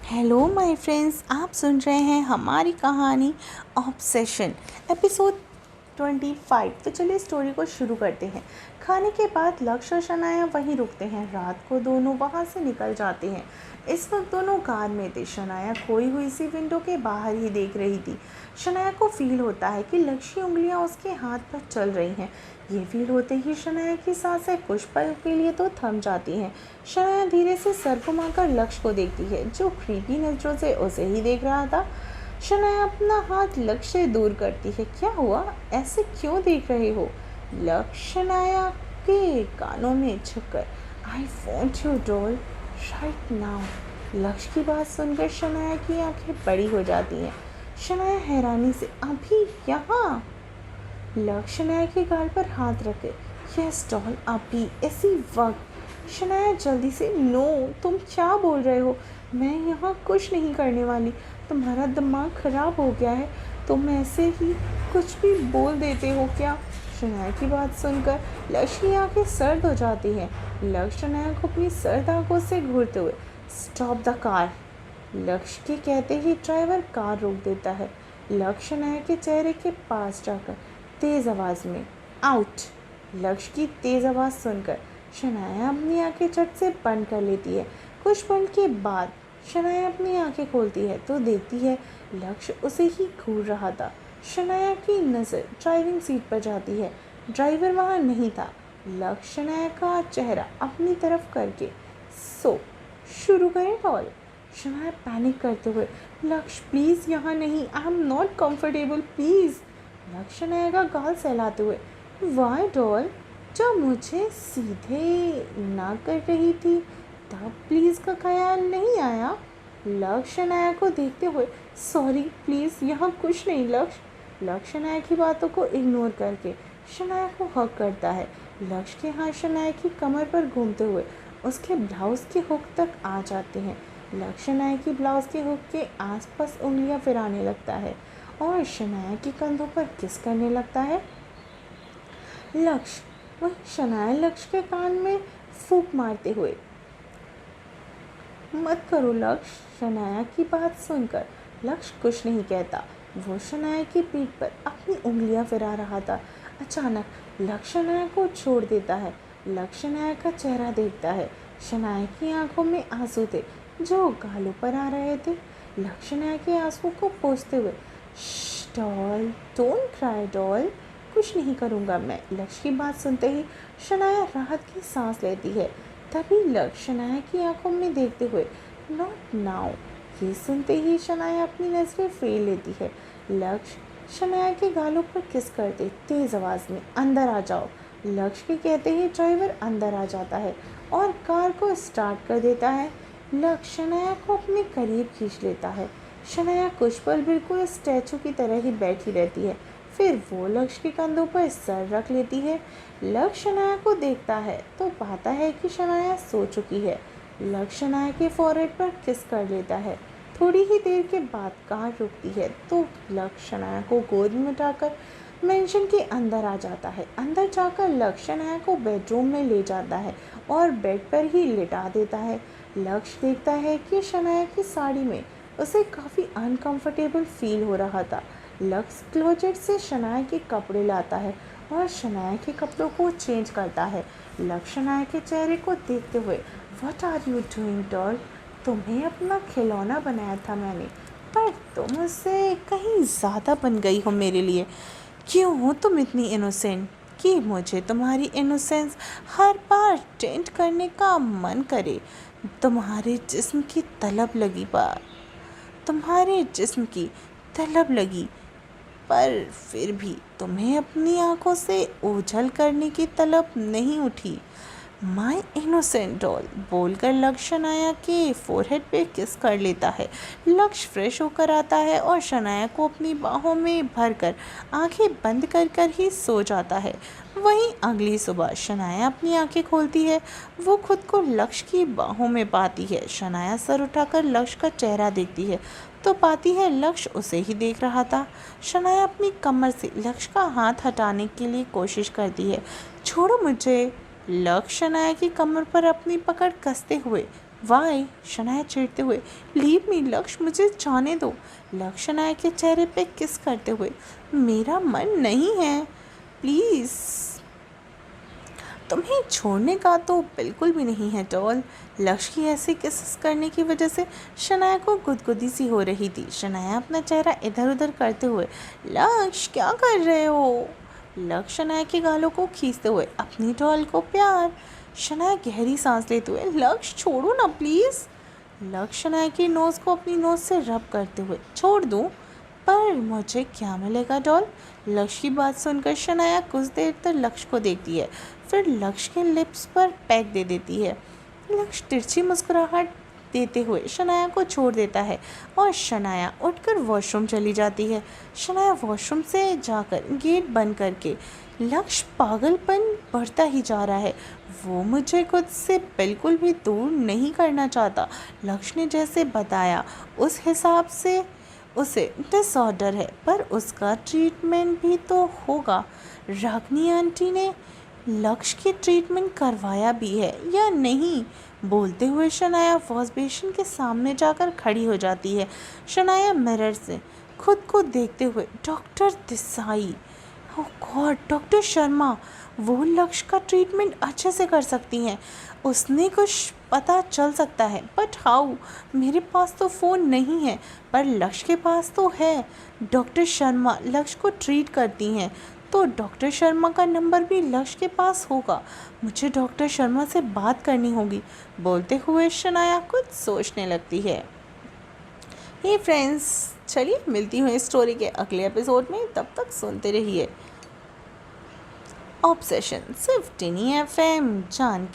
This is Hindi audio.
हेलो माय फ्रेंड्स, आप सुन रहे हैं हमारी कहानी ऑब्सेशन एपिसोड 25। तो चलिए स्टोरी को शुरू करते हैं। खाने के बाद लक्ष्य और शनाया वहीं रुकते हैं। रात को दोनों वहां से निकल जाते हैं। इस वक्त दोनों कार में थे। शनाया खोई हुई सी विंडो के बाहर ही देख रही थी। शनाया को फील होता है कि लक्ष्य की उंगलियां उसके हाथ पर चल रही हैं। ये फील होते ही शनाया की सांसें कुछ पल के लिए तो थम जाती हैं। शनाया धीरे से सर घुमाकर लक्ष्य को देखती है, जो क्रीपी नजरों से उसे ही देख रहा था। शनाया अपना हाथ लक्ष्य से दूर करती है। क्या हुआ? ऐसे क्यों देख रहे हो? लक्ष्य शनाया के कानों में झुककर I want you doll right now. लक्ष्य की बात सुनकर शनाया की आंखें बड़ी हो जाती हैं। शनाया हैरानी से अभी यहाँ? लक्ष्य शनाया के गाल पर हाथ रखे। यस डॉल, अभी इसी वक्त। शनाया जल्दी से, नो, तुम क्या बोल रहे हो? मैं यहाँ कुछ नहीं करने वाली। तुम्हारा दिमाग खराब हो गया है। तुम ऐसे ही कुछ भी बोल देते हो क्या? शनाया की बात सुनकर लक्ष्य की आंखें सर्द हो जाती हैं। लक्ष्य शनाया को अपनी सर्द आंखों से घूरते हुए स्टॉप द कार, लक्ष्य के कहते ही ड्राइवर कार रोक देता है। लक्ष्य शनाया के चेहरे के पास जाकर तेज आवाज में आउट। लक्ष्य की तेज आवाज सुनकर शनाया अपनी आंखें झट से बंद कर लेती है। कुछ पल के बाद शनाया अपनी आंखें खोलती है तो देखती है लक्ष्य उसे ही घूर रहा था। शनाया की नज़र ड्राइविंग सीट पर जाती है। ड्राइवर वहाँ नहीं था। लक्ष्य शनाया का चेहरा अपनी तरफ करके सो शुरू करें डॉल। शनाया पैनिक करते हुए, लक्ष्य प्लीज़ यहाँ नहीं, I am not comfortable please. लक्ष्य शनाया का गाल सहलाते हुए, वाई डॉल, जब मुझे सीधे ना कर रही थी तब प्लीज़ का ख्याल नहीं आया? लक्ष्य शनाया को देखते हुए, सॉरी प्लीज़ यहाँ कुछ नहीं लक्ष्य। लक्ष्य शनाया की बातों को इग्नोर करके शनाया को हक करता है। लक्ष्य के हाथ शनाया की कमर पर घूमते हुए उसके ब्लाउज़ के हुक तक आ जाते हैं। लक्ष्य शनाया की ब्लाउज़ के हुक के आसपास उंगलियां फिराने लगता है और शनाया के कंधों पर किस करने लगता है। लक्ष्य वही शनाया लक्ष्य के कान में फूंक मारते हुए, मत करो लक्ष्य। शनाया की बात सुनकर लक्ष्य कुछ नहीं कहता। वो शनाया की पीठ पर अपनी उंगलियां फिरा रहा था। अचानक लक्ष्य शनाया को छोड़ देता है। लक्ष्य शनाया का चेहरा देखता है। शनाया की आंखों में आंसू थे जो गालों पर आ रहे थे। लक्ष्य शनाया के आंसू को पोंछते हुए, डॉल डोंट क्राई डॉल, कुछ नहीं करूँगा मैं। लक्ष्य की बात सुनते ही शनाया राहत की सांस लेती है। तभी लक्ष्य शनाया की आंखों में देखते हुए, नॉट नाउ। ये सुनते ही शनाया अपनी नजरें फेर लेती है। लक्ष्य शनाया के गालों पर किस करते तेज आवाज में, अंदर आ जाओ। लक्ष्य के कहते ही ड्राइवर अंदर आ जाता है और कार को स्टार्ट कर देता है। लक्ष्य शनाया को अपने करीब खींच लेता है। शनाया कुछ पल बिल्कुल स्टैचू की तरह ही बैठी रहती है। फिर वो लक्ष्य के कंधों पर सर रख लेती है। लक्ष्य शनाया को देखता है तो पाता है कि शनाया सो चुकी है। लक्ष्य शनाया के फोrehead पर किस कर लेता है। थोड़ी ही देर के बाद कार रुकती है तो लक्ष्य शनाया को गोद में उठाकर मेंशन के अंदर आ जाता है। अंदर जाकर लक्ष्य शनाया को बेडरूम में ले जाता है और बेड पर ही लिटा देता है। लक्ष्य देखता है कि शनाया की साड़ी में उसे काफ़ी अनकंफर्टेबल फील हो रहा था। लक्ष्य क्लोजेट से शनाया के कपड़े लाता है और शनाया के कपड़ों को चेंज करता है। लक्ष्य शनाया के चेहरे को देखते हुए, what are you doing doll, तुम्हें अपना खिलौना बनाया था मैंने, पर तुम उससे कहीं ज़्यादा बन गई हो मेरे लिए। क्यों हो तुम इतनी इनोसेंट कि मुझे तुम्हारी इनोसेंस हर बार टेंट करने का मन करे। तुम्हारे जिस्म की तलब लगी बार तुम्हारे जिस्म की तलब लगी, पर फिर भी तुम्हें अपनी आंखों से ओझल करने की तलब नहीं उठी। माई इनोसेंट डॉल, बोलकर लक्ष्य शनाया के फोरहेड पे किस कर लेता है। लक्ष्य फ्रेश होकर आता है और शनाया को अपनी बाहों में भरकर आंखें बंद कर कर ही सो जाता है। वहीं अगली सुबह शनाया अपनी आंखें खोलती है। वो खुद को लक्ष्य की बाहों में पाती है। शनाया सर उठाकर लक्ष्य का चेहरा देखती है तो पाती है लक्ष्य उसे ही देख रहा था। शनाया अपनी कमर से लक्ष्य का हाथ हटाने के लिए कोशिश करती है। छोड़ो मुझे। लक्ष्य शनाया की कमर पर अपनी पकड़ कसते हुए वाई, शनाया चिढ़ते हुए। लीव मी लक्ष्य, मुझे जाने दो। लक्ष्य शनाया के चेहरे पे किस करते हुए। मेरा मन नहीं है, प्लीज़। तुम्हें छोड़ने का तो बिल्कुल भी नहीं है डॉल। लक्ष्य की ऐसे किस करने की वजह से शनाया को गुदगुदी सी हो रही थी। शनाया अपना चेहरा इधर उधर करते हुए, लक्ष्य क्या कर रहे हो। लक्ष्य शनाया के गालों को खींचते हुए, अपनी डॉल को प्यार। शनाया गहरी सांस लेते हुए, लक्ष्य छोड़ो ना प्लीज़। लक्ष्य शनाया की नोज़ को अपनी नोज़ से रब करते हुए, छोड़ दूँ, पर मुझे क्या मिलेगा डॉल। लक्ष्य की बात सुनकर शनाया कुछ देर तक लक्ष्य को देखती है, फिर लक्ष्य के लिप्स पर पैक दे देती है। लक्ष्य तिरछी मुस्कुराहट देते हुए शनाया को छोड़ देता है और शनाया उठकर वॉशरूम चली जाती है। शनाया वॉशरूम से जाकर गेट बंद करके, लक्ष्य पागलपन बढ़ता ही जा रहा है। वो मुझे खुद से बिल्कुल भी दूर नहीं करना चाहता। लक्ष्य ने जैसे बताया उस हिसाब से उसे डिसऑर्डर है, पर उसका ट्रीटमेंट भी तो होगा। रागनी आंटी ने लक्ष्य की ट्रीटमेंट करवाया भी है या नहीं। बोलते हुए शनाया वॉश बेसिन के सामने जाकर खड़ी हो जाती है। शनाया मिरर से खुद को देखते हुए, डॉक्टर देसाई, ओह गॉड, डॉक्टर शर्मा, वो लक्ष्य का ट्रीटमेंट अच्छे से कर सकती हैं। उसने कुछ पता चल सकता है, बट हाउ। मेरे पास तो फ़ोन नहीं है, पर लक्ष्य के पास तो है। डॉक्टर शर्मा लक्ष्य को ट्रीट करती हैं, तो डॉक्टर शर्मा का नंबर भी लक्ष्य के पास होगा। मुझे डॉक्टर शर्मा से बात करनी होगी। बोलते हुए शनाया कुछ सोचने लगती है। हे फ्रेंड्स, चलिए मिलती हूँ इस स्टोरी के अगले एपिसोड में। तब तक सुनते रहिए ऑब्सेशन सिर्फ टिनी FM जान के।